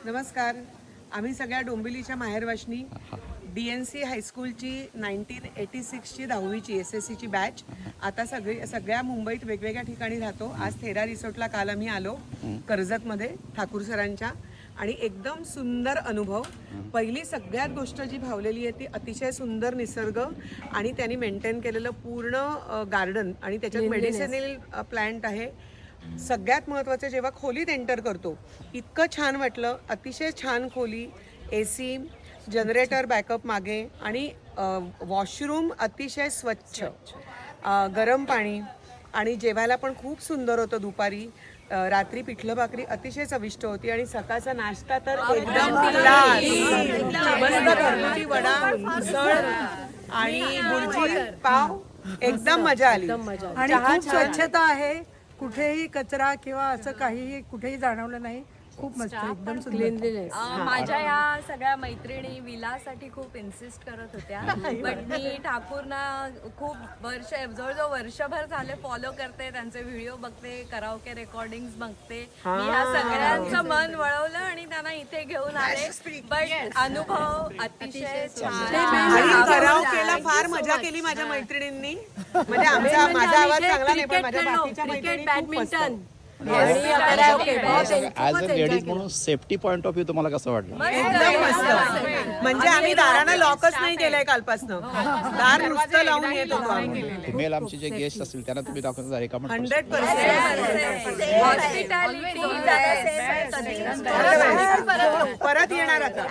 नमस्कार. आम्ही सगळ्या डोंबिवलीच्या माहेरवाशिनी DNC हायस्कूलची 1986ची 10वीची SSCची बॅच आता सगळ्या मुंबईत वेगवेगळ्या ठिकाणी राहतो. आज थेरा रिसॉर्टला काल आम्ही आलो कर्जतमध्ये ठाकूर सरांच्या आणि एकदम सुंदर अनुभव. पहिली सगळ्यात गोष्ट जी भावलेली आहे ती अतिशय सुंदर निसर्ग आणि त्यांनी मेंटेन केलेलं पूर्ण गार्डन आणि त्याच्यात मेडिसिनल प्लांट आहे. सगळ्यात महत्त्वाचं जेव्हा खोलीत एंटर करतो इतकं छान वाटलं. अतिशय छान खोली, AC, जनरेटर बॅकअप मागे आणि वॉशरूम अतिशय स्वच्छ, गरम पाणी आणि जेवायला पण खूप सुंदर होतं. दुपारी रात्री पिठलं भाकरी अतिशय चविष्ट होती आणि सकाळचा नाश्ता तर एकदम मस्त घरगुती वडा, उसळ आणि बुर्जी पाव, एकदम मजा आली. आणि खूप स्वच्छता आहे, कुठेही कचरा किंवा असं काहीही कुठेही जाणवलं नाही. खूप मस्त, एकदम सुंदर. माझ्या या सगळ्या मैत्रिणी विलासाठी खूप इन्सिस्ट करत होत्या, पण मी ठाकूरना खूप जवळजवळ वर्षभर झाले फॉलो करते, त्यांचे व्हिडिओ बघते, कराओके रेकॉर्डिंग बघते. मी ह्या सगळ्यांचं मन वळवलं आणि त्यांना इथे घेऊन आले. पण अनुभव अतिशय छान आणि कराओकेला फार मजा केली माझ्या मैत्रिणींनी. म्हणजे माझा आवाज चांगला नाही पण माझ्या बाकीच्या मैत्रिणी खूप मस्त. ॲज अ लेडीज म्हणून सेफ्टी पॉइंट ऑफ व्ह्यू तुम्हाला कसं वाटलं? एकदम मस्त. म्हणजे आम्ही दारांना लॉकच नाही केलंय कालपासनं. दार नुसतं लावून येत होतो आम्ही. फिमेल आमचे जे गेस्ट असतील त्यांना तुम्ही दाखवता आहे का? 100% परत येणार आता.